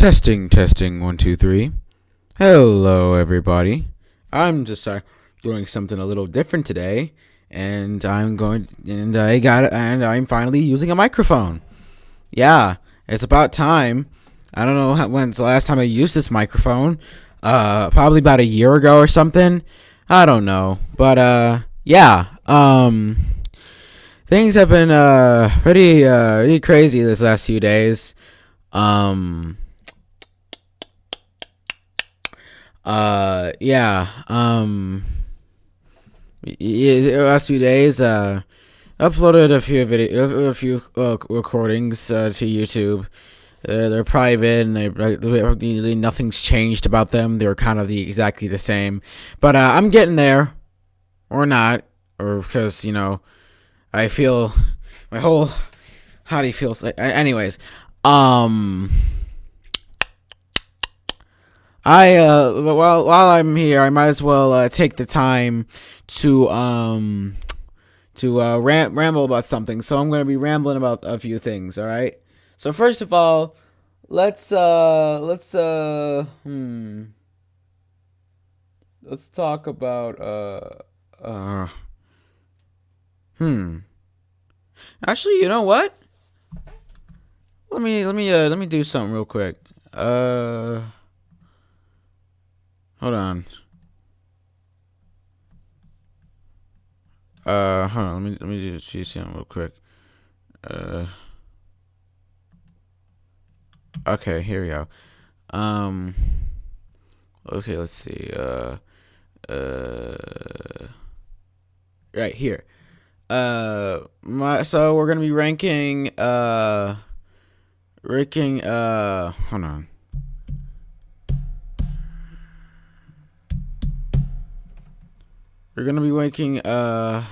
Testing, 1, 2, 3. Hello, everybody. I'm just doing something a little different today, and I'm finally using a microphone. Yeah, it's about time. I don't know when's the last time I used this microphone. Probably about a year ago or something. I don't know, but yeah. Things have been pretty crazy this last few days. Yeah. The last few days, uploaded a few recordings to YouTube. They're private, and nothing's changed about them. They're kind of exactly the same, but I'm getting there, or not, or because I feel my whole body feels like. Anyways, while I'm here, I might as well take the time to ramble about something. So I'm gonna be rambling about a few things. All right. So first of all, let's talk about Actually, you know what? Let me do something real quick. Hold on. Hold on. Let me just see something real quick. Okay, here we go. Okay, let's see. Right here. So we're gonna be ranking. Hold on. We're gonna be ranking hfjone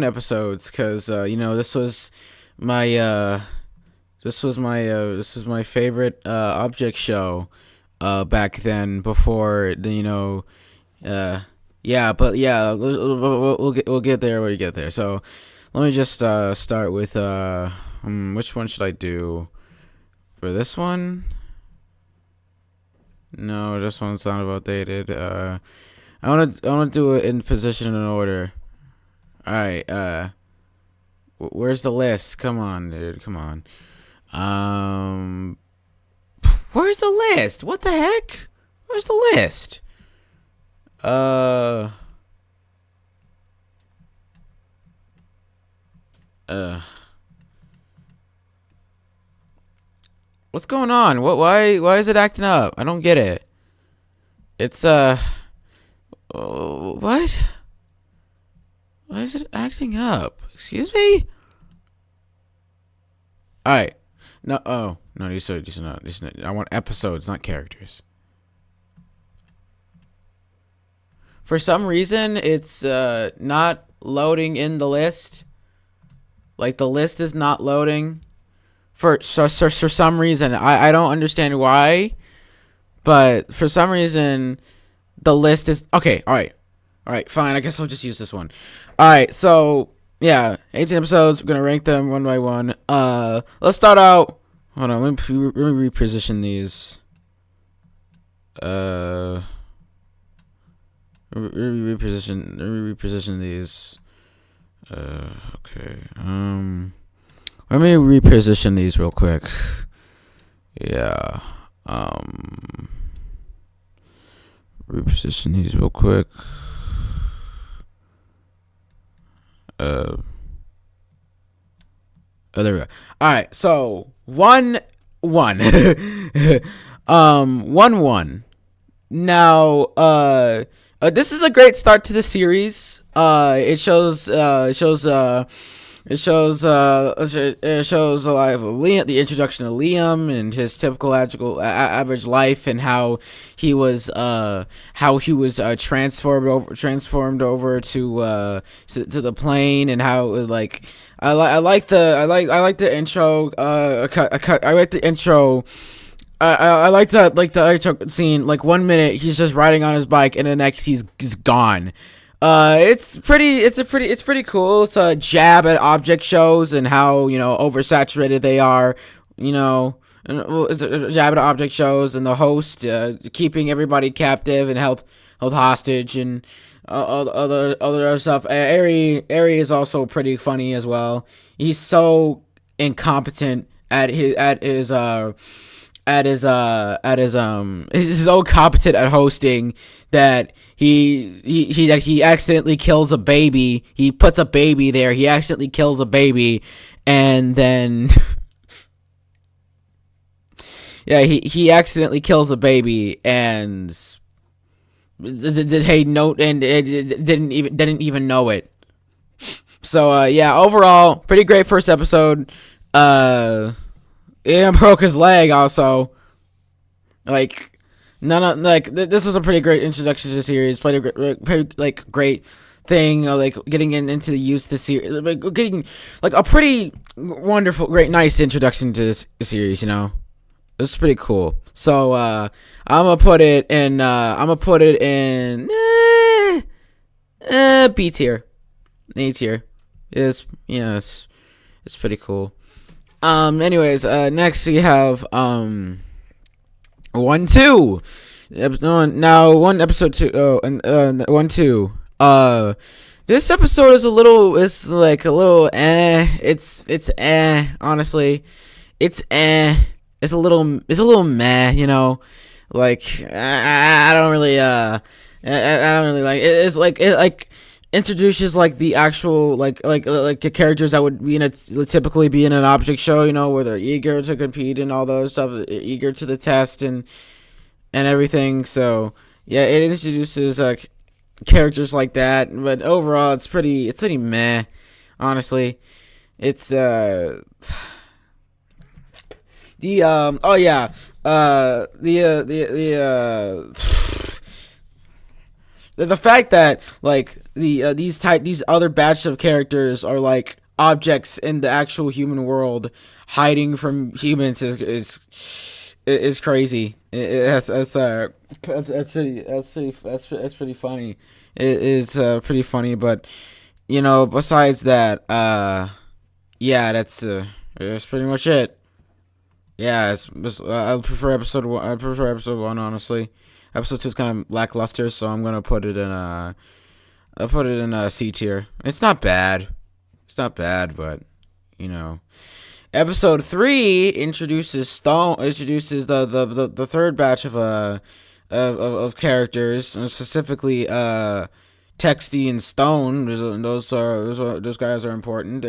episodes, because this was my favorite object show back then, before yeah, but yeah, we'll get there when we get there. So let me just start with which one should I do for this one? No, this one's not outdated. I wanna do it in position and order. All right. Where's the list? Come on, dude. Come on. Where's the list? What the heck? Where's the list? What's going on? Why is it acting up? I don't get it. It's what? Why is it acting up? Excuse me? All right. No, oh, no, these are not. I want episodes, not characters. For some reason, it's not loading in the list. Like, the list is not loading. For some reason, I don't understand why, but for some reason, the list is okay. All right, fine. I guess I'll just use this one. All right, so yeah, 18 episodes. We're gonna rank them one by one. Let's start out. Hold on, let me reposition these. Reposition these. Okay. Let me reposition these real quick. Yeah. Reposition these real quick. Oh, there we go. All right. So 1-1. 1-1. Now, this is a great start to the series. It shows a lot of Liam, the introduction of Liam and his typical average life, and how he was transformed over to the plane, and how like I like the intro. I like the intro. I like the intro scene. Like, 1 minute he's just riding on his bike, and the next he's gone. It's pretty cool. It's a jab at object shows and how oversaturated they are jab at object shows, and the host keeping everybody captive and held hostage, and other stuff. Ari is also pretty funny as well. He's so incompetent he's so competent at hosting that he accidentally kills a baby. He puts a baby there. He accidentally kills a baby, and then yeah, he accidentally kills a baby, and didn't even know it. So yeah, overall, pretty great first episode. And broke his leg also. Like, this was a pretty great introduction to the series. Played a great thing. Getting into the use of the series, getting like a pretty wonderful, nice introduction to this series. This is pretty cool. So I'm gonna put it in. B tier, A tier. It's pretty cool. Anyways, next we have 1-2. Now 1-2. This episode is it's like a little It's honestly. It's a little meh, Like I don't really I don't really like it. It's like it introduces like the actual the characters that would typically be in an object show, where they're eager to compete and all those stuff, eager to the test and everything. So yeah, it introduces characters like that, but overall it's pretty meh, honestly. It's the fact that these other batch of characters are like objects in the actual human world, hiding from humans is crazy. That's pretty funny. It's pretty funny, but besides that, yeah, that's pretty much it. Yeah, I prefer episode 1. I prefer episode 1, honestly. Episode 2 is kind of lackluster, so I'm gonna put it in a C tier. It's not bad. But episode 3 introduces the third batch of characters, specifically Texty and Stone. Those guys are important.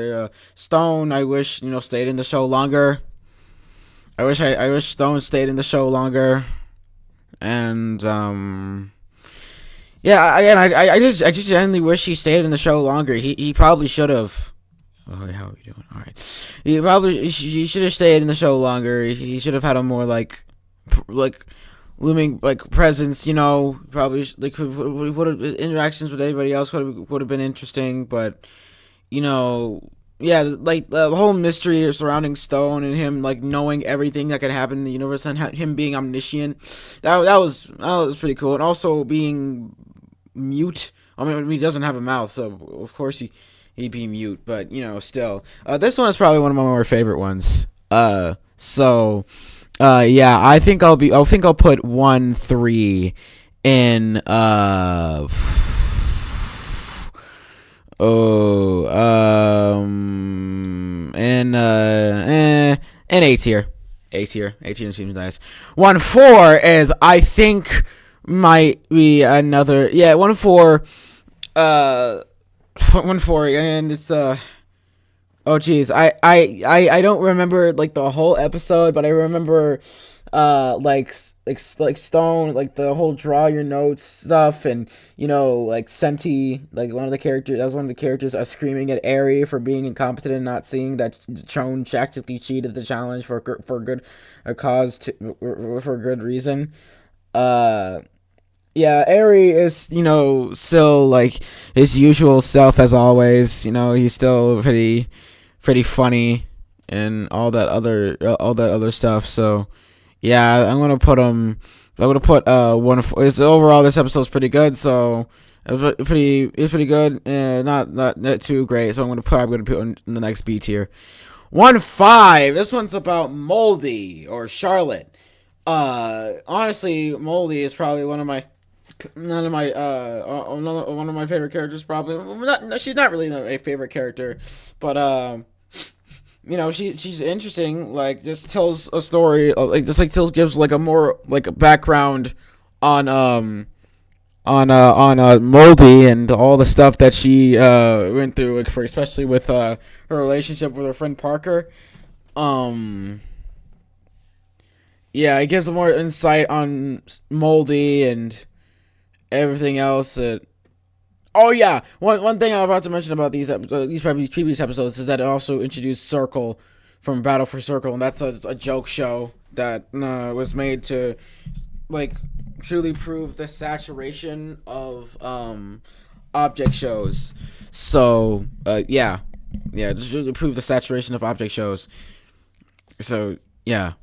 Stone, I wish stayed in the show longer. I wish Stone stayed in the show longer. And yeah, again, I just genuinely wish he stayed in the show longer. He probably should have. Oh, how are we doing? All right. He should have stayed in the show longer. He should have had a more looming presence. Probably would have interactions with anybody else would have been interesting. But yeah, the whole mystery surrounding Stone and him knowing everything that could happen in the universe, and him being omniscient, that was pretty cool. And also being mute. I mean, he doesn't have a mouth, so of course he'd be mute. But still, this one is probably one of my more favorite ones. Yeah, I think I'll put 1-3 in and A tier. A tier seems nice. 1-4 is, I think, might be another. Yeah, 1-4. 1-4, and it's oh geez, I don't remember the whole episode, but I remember Stone, the whole draw your notes stuff, and Senti, one of the characters screaming at Ari for being incompetent and not seeing that Chone tactically cheated the challenge for good for good reason. Yeah, Ari is, still his usual self as always. He's still pretty funny and all that other stuff. So yeah, I'm gonna put 1. Overall, this episode's pretty good. So it's pretty good. Not too great. So I'm gonna put it in the next B tier. 1-5. This one's about Moldy or Charlotte. Honestly, Moldy is probably one of my favorite characters. Probably not. No, she's not really a favorite character, but she's interesting. Like, just tells a story. Gives like a more like a background on Moldy and all the stuff that she went through, like, for especially with her relationship with her friend Parker. Um, yeah, it gives more insight on Moldy and everything else. Oh yeah, one thing I'm about to mention about these previous episodes is that it also introduced Circle from Battle for Circle, and that's a joke show that was made to, like, truly prove the saturation of object shows. So just really prove the saturation of object shows. So yeah.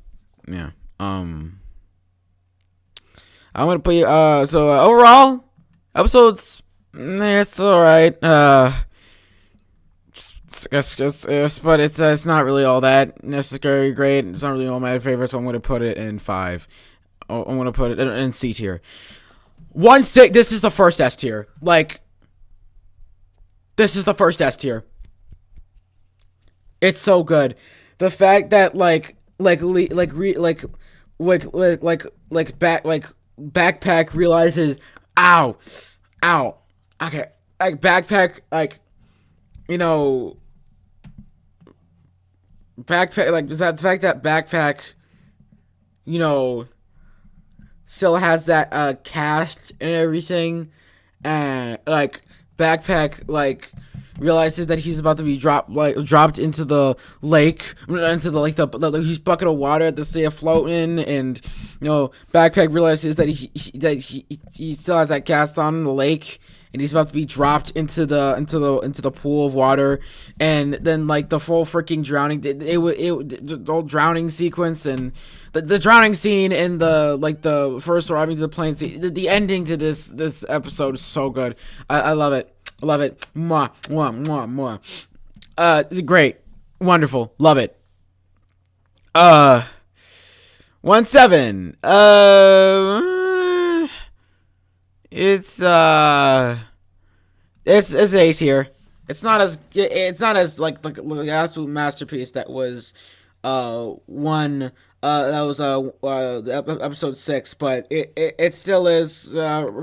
I'm gonna put you. Overall, episodes. It's all right. But it's not really all that necessarily great. It's not really all my favorites. So I'm gonna put it in 5. I'm gonna put it in C tier. 1-6. This is the first S tier. Like, this is the first S tier. It's so good. The fact that backpack realizes, ow, okay, like backpack, like, you know, backpack, like, the fact that backpack, you know, still has that cast and everything, and like backpack like realizes that he's about to be dropped into the lake, into the huge bucket of water that they are floating, and backpack realizes that he still has that cast on the lake, and he's about to be dropped into the pool of water, and then like the full freaking drowning, the whole drowning sequence, and the drowning scene in the first arriving to the plane scene, the ending to this episode is so good. I love it. Love it. Mwah, mwah, mwah, mwah. Great. Wonderful. Love it. 1-7. It's A tier. It's not as like the absolute masterpiece that was episode 6, but it still is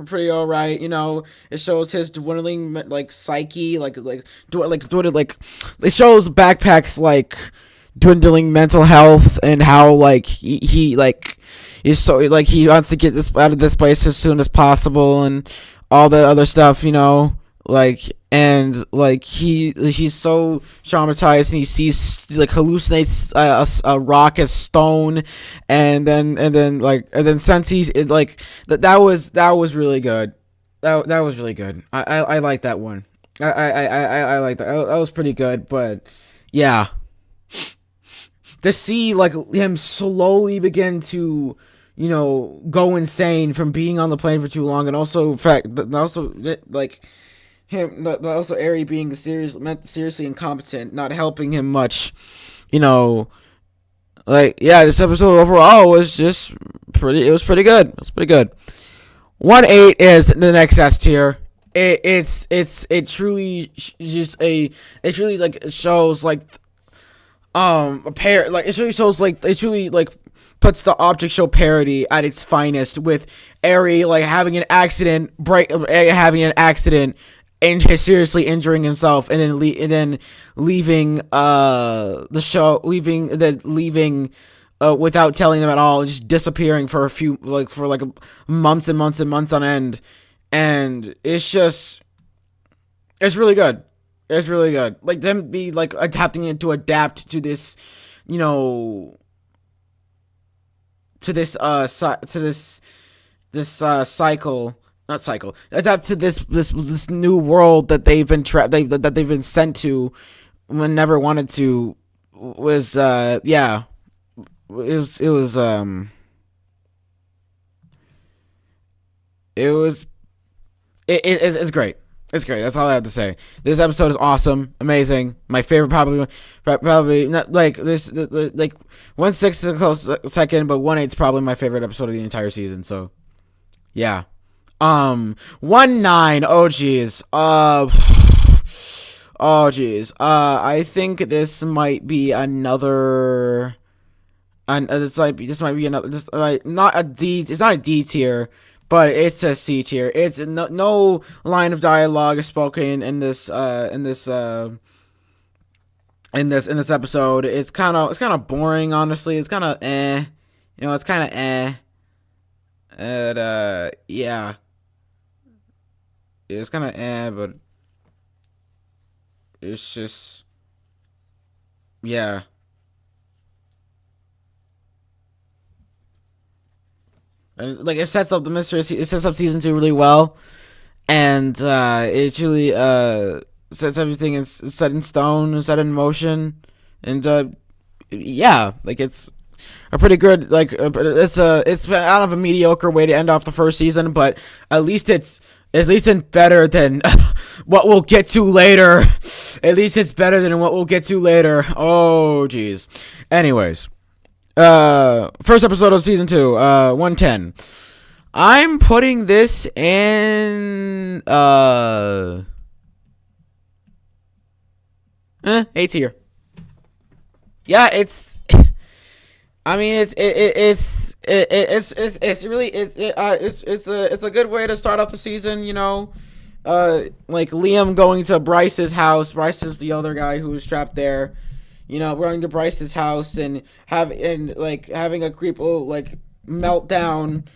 pretty alright. It shows his dwindling like psyche, it shows Backpack's like dwindling mental health, and how like he like is so like he wants to get this out of this place as soon as possible, and all the other stuff, like, and like he's so traumatized, and he sees, like, hallucinates a rock as stone, and then since he's it, like that was really good. That was really good. I like that one. I like that. That was pretty good. But yeah, to see like him slowly begin to go insane from being on the plane for too long, and also like him, also Ari being seriously incompetent, not helping him much. Like, yeah, this episode overall was just pretty. It was pretty good. 1-8 is the next S tier. It truly like shows like a pair, like it really shows like it truly like puts the object show parody at its finest, with Ari like having an accident, and seriously injuring himself, and then leaving the show, leaving without telling them at all, just disappearing for months and months and months on end, and it's really good. It's really good. Like, them be like having to adapt to this, cycle, not cycle, adapt to this new world that they've been that they've been sent to when never wanted to. Was yeah, it's great. It's great. That's all I have to say. This episode is awesome, amazing. My favorite, probably not like this. Like 1/6 is a close second, but 1/8 is probably my favorite episode of the entire season. So yeah. 1/9. Oh jeez. Oh jeez. I think this might be another. And this might be another. This not a D. It's not a D tier, but it's a C tier. It's no line of dialogue is spoken in this episode. It's kind of boring, honestly. It's kind of it's kind of and yeah, it's kind of but it's just yeah. And like it sets up the mystery. It sets up season 2 really well, and it really sets everything is set in stone, set in motion, and yeah, like it's a pretty good it's out of a mediocre way to end off the first season, but at least it's better than what we'll get to later. At least it's better than what we'll get to later. Oh jeez. Anyways. First episode of season 2, 110. I'm putting this in, A tier. Yeah, I mean, it's a good way to start off the season, like Liam going to Bryce's house. Bryce is the other guy who was trapped there. Going to Bryce's house and having a creepo meltdown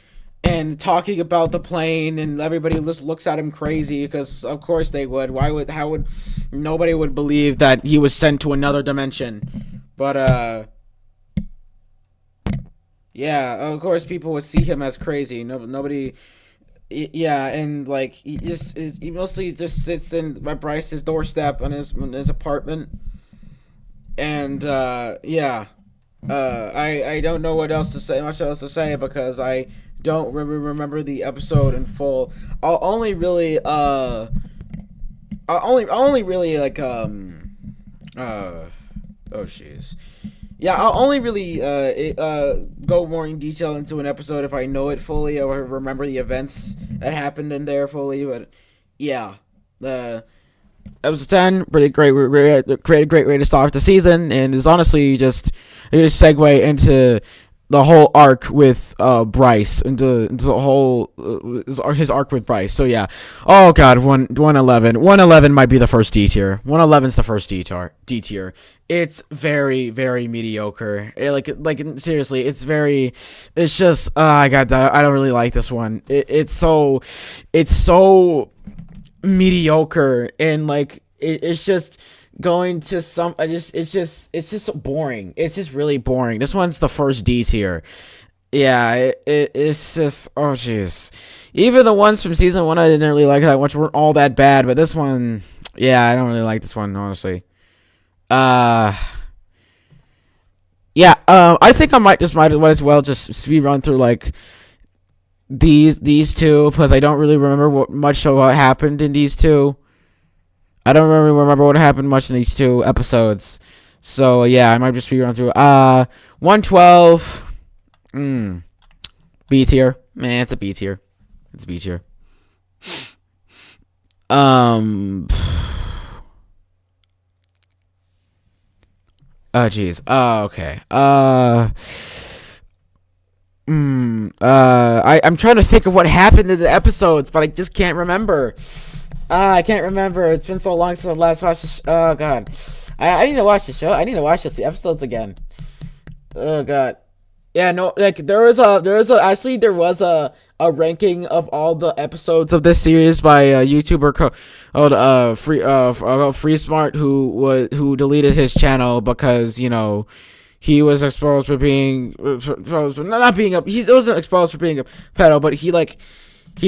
and talking about the plane, and everybody just looks at him crazy because of course they would. How would nobody would believe that he was sent to another dimension? But yeah, of course people would see him as crazy. Nobody. Yeah, and he mostly just sits in by Bryce's doorstep on his apartment. And yeah, I don't know much else to say because I don't remember the episode in full. I'll only really oh jeez. Yeah, I'll only really go more in detail into an episode if I know it fully or remember the events that happened in there fully. But yeah, episode 10, pretty great. Created a great way to start the season, and is honestly just a segue into the whole arc with Bryce, into the whole his arc with Bryce. So yeah, oh god, 111 might be the first D tier. 111's the first D tier. It's very very mediocre. Seriously, it's just I got that. I don't really like this one. It's so mediocre, and it's just going to it's just boring. It's just really boring. This one's the first D tier. Yeah, it's just oh jeez. Even the ones from season 1 I didn't really like that much weren't all that bad, but this one, yeah, I don't really like this one, honestly. Yeah, I think I might as well just speed run through these two, because I don't really remember much of what happened in these two. I don't really remember what happened much in these two episodes. So yeah, I might just speed run through. 112. B tier. Man, it's a B tier. It's B tier. Oh jeez. Oh okay. I'm trying to think of what happened in the episodes, but I just can't remember. I can't remember. It's been so long since I last watched this. Oh god, I need to watch the show. I need to watch the episodes again. Oh god. Yeah, no, there was a ranking of all the episodes of this series by a YouTuber Free Smart, who deleted his channel because he was exposed for being not being a he wasn't exposed for being a pedo, but he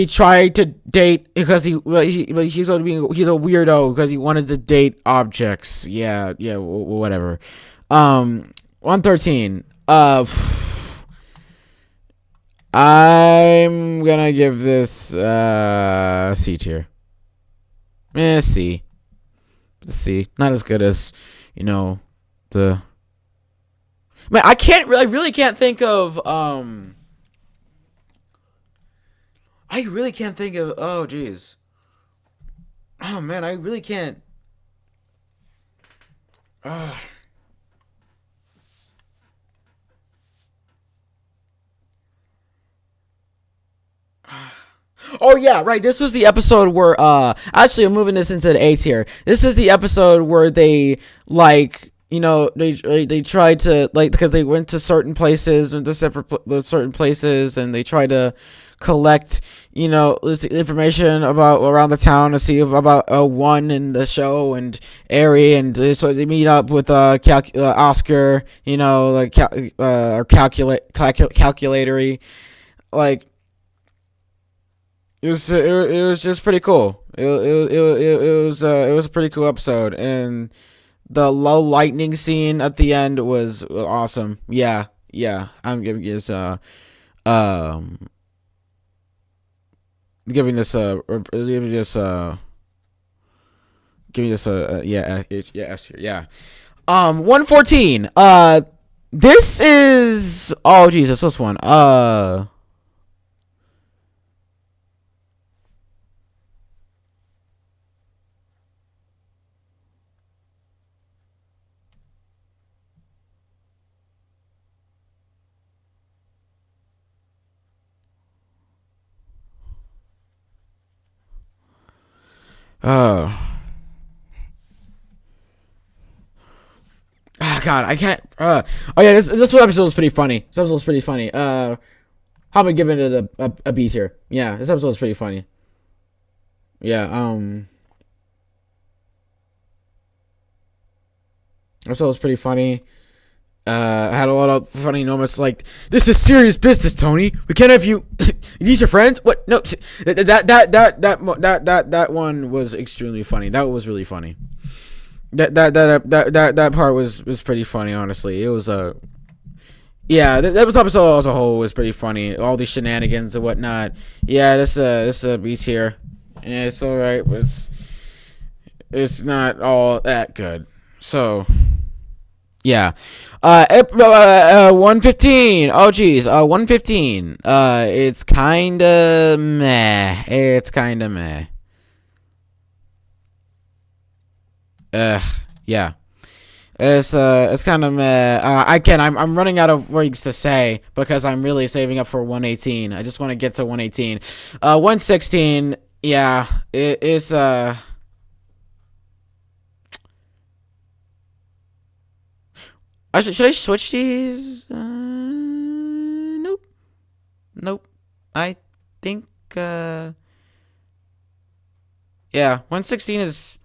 tried to date because he's a weirdo because he wanted to date objects. Yeah, whatever. 113. I'm gonna give this C tier. C. C. Not as good as, the. Man, I really can't think of. I really can't think of. Oh, jeez. Oh man, I really can't. Uh, Oh yeah, right. This was the episode where actually I'm moving this into the A tier. This is the episode where they like they tried to like because they went to certain places and to certain places and they tried to collect this information about around the town to see about one in the show and Ari and so they meet up with Oscar like or calculatory like it was just pretty cool. It was a pretty cool episode, and the low lightning scene at the end was awesome. Yeah, yeah. I'm giving this um giving this giving this giving this yeah S here yeah 114 this is oh Jesus this one uh Oh God, I can't. Oh yeah, this episode was pretty funny. This episode was pretty funny. How am I giving it a B tier? Yeah, this episode was pretty funny. Yeah. Episode was pretty funny. I had a lot of funny moments like this is serious business, Tony. We can't have you. These are friends. What? No, that one was extremely funny. That was really funny. That part was pretty funny. Honestly, it was a yeah. That episode as a whole was pretty funny. All these shenanigans and whatnot. Yeah, this B tier. Yeah, it's all right, but it's not all that good. So yeah. 115. Oh geez. 115. It's kinda meh. It's kinda meh. Yeah. It's kind of meh. I'm running out of words to say because I'm really saving up for 118. I just want to get to 118. 116. Yeah, it is. Should I switch these? Nope. Nope. I think. Yeah, 116 is.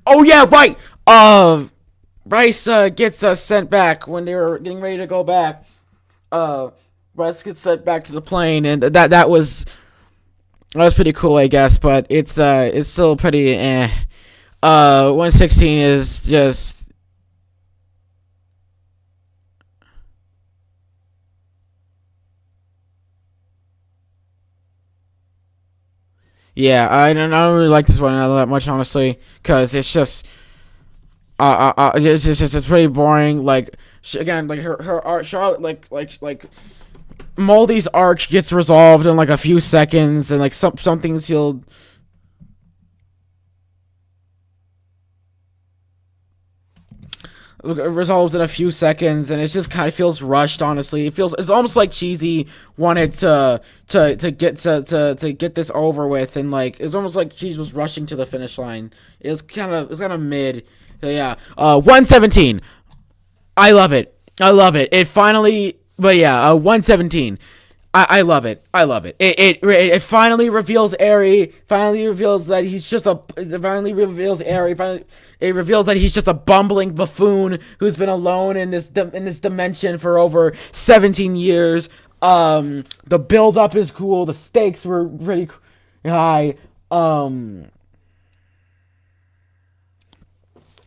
Oh yeah, right. Bryce gets sent back when they were getting ready to go back. Uh, Bryce gets sent back to the plane, and that was pretty cool, I guess. But it's still pretty. 116 is just. Yeah, I don't really like this one that much, honestly, because it's just it's pretty boring. Like again, like her art, Charlotte, like Moldy's arc gets resolved in like a few seconds, and like some things he'll resolves in a few seconds, and it just kind of feels rushed. Honestly, it's almost like cheesy wanted to get this over with, and like it's almost like cheese was rushing to the finish line. It's kind of mid. So yeah, 117. I love it. I love it. It finally, but yeah, 117. I love it. I love it. It finally reveals Ari. Finally reveals that he's just a. It finally reveals Ari. Finally, it reveals that he's just a bumbling buffoon who's been alone in this dimension for over 17 years. The build up is cool. The stakes were pretty high.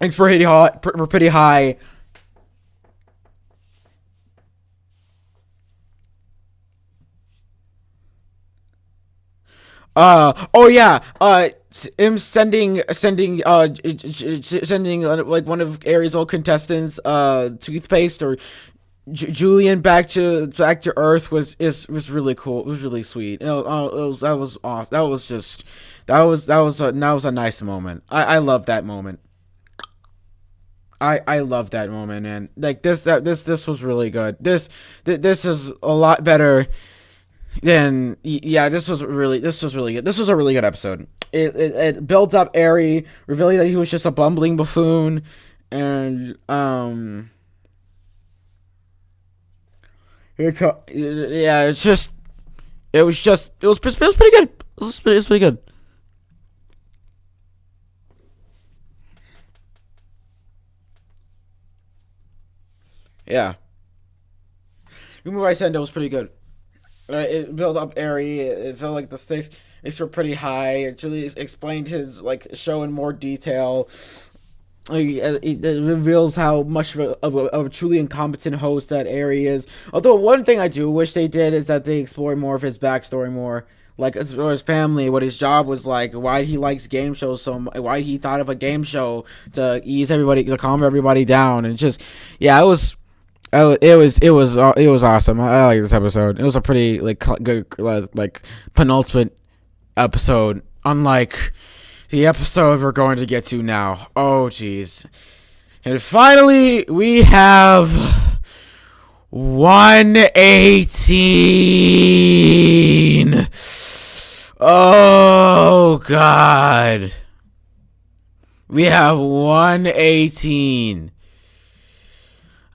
It's pretty hot. Pretty high. Oh yeah. Him sending like one of Aries' old contestants, toothpaste or Julian back to Earth was really cool. It was really sweet. That was awesome. That was just that was a nice moment. I love that moment. I love that moment, man. Like this was really good. This is a lot better than yeah. This was really good. This was a really good episode. It built up Airy, revealing that he was just a bumbling buffoon, and yeah, it was pretty good. It was pretty good. Yeah, Remember I said that was pretty good. It built up airy. It felt like the stakes were pretty high. It really explained his like show in more detail. Like, it reveals how much of a truly incompetent host that Airy is. Although one thing I do wish they did is that they explored more of his backstory more. Like his family, what his job was like, why he likes game shows so much, why he thought of a game show to ease everybody, to calm everybody down, and just yeah, it was. Oh, it was awesome. I like this episode. It was a pretty like good like penultimate episode. Unlike the episode we're going to get to now. Oh jeez. And finally we have 118. Oh god. We have 118.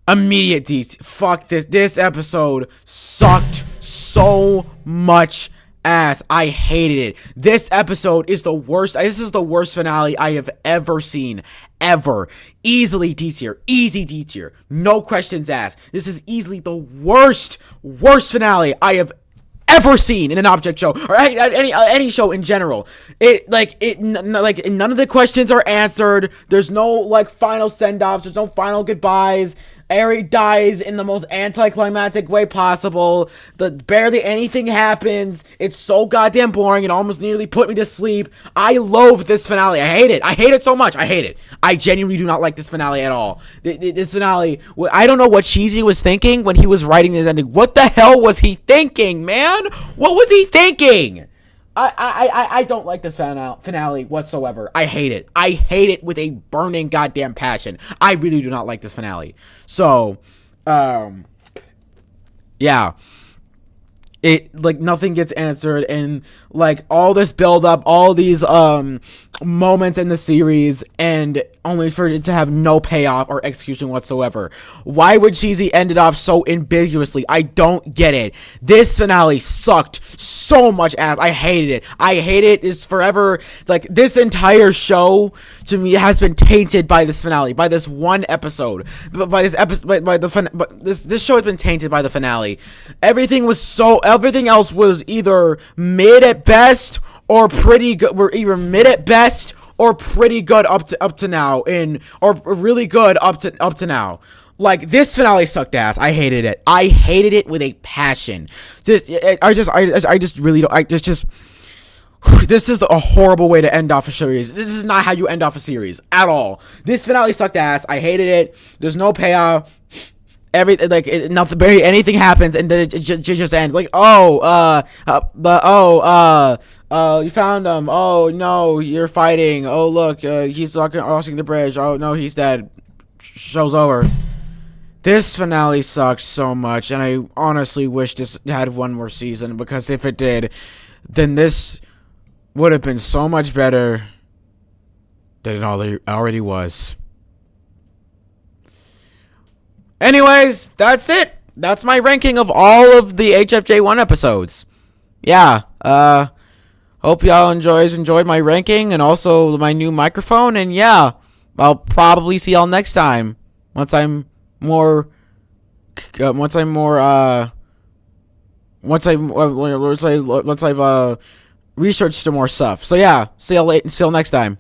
Immediate detail. Fuck this. This episode sucked so much ass. I hated it. This episode is the worst. This is the worst finale I have ever seen. Ever. Easily D tier. Easy D tier. No questions asked. This is easily the worst finale I have ever seen in an object show or any show in general. Like none of the questions are answered. There's no like final send-offs. There's no final goodbyes. Eri dies in the most anticlimactic way possible. Barely anything happens. It's so goddamn boring. It almost nearly put me to sleep. I loathe this finale. I hate it. I hate it so much. I hate it. I genuinely do not like this finale at all. This finale, I don't know what Cheesy was thinking when he was writing this ending. What the hell was he thinking, man? What was he thinking? I don't like this finale whatsoever. I hate it. I hate it with a burning goddamn passion. I really do not like this finale. So, yeah. It like nothing gets answered, and like all this build up, all these moments in the series, and only for it to have no payoff or execution whatsoever. Why would Cheesy end it off so ambiguously? I don't get it. This finale sucked so much ass. I hated it. I hate it. Is forever like this entire show to me has been tainted by this finale, by this one episode, by this episode, but this show has been tainted by the finale. Everything else was either mid at best or pretty good. We're either mid at best or pretty good up to now, or really good up to now. Like this finale sucked ass. I hated it. I hated it with a passion. I just really don't. This is a horrible way to end off a series. This is not how you end off a series at all. This finale sucked ass. I hated it. There's no payoff. Everything nothing, barely anything happens, and then it just ends. Like you found him. Oh no, you're fighting. Oh look, he's crossing the bridge. Oh no, he's dead. Show's over. This finale sucks so much, and I honestly wish this had one more season, because if it did, then this would have been so much better than it already was. Anyways, that's it. That's my ranking of all of the HFJ1 episodes. Yeah, hope y'all enjoyed my ranking and also my new microphone, and yeah, I'll probably see y'all next time once I've researched some more stuff. So yeah, see y'all next time.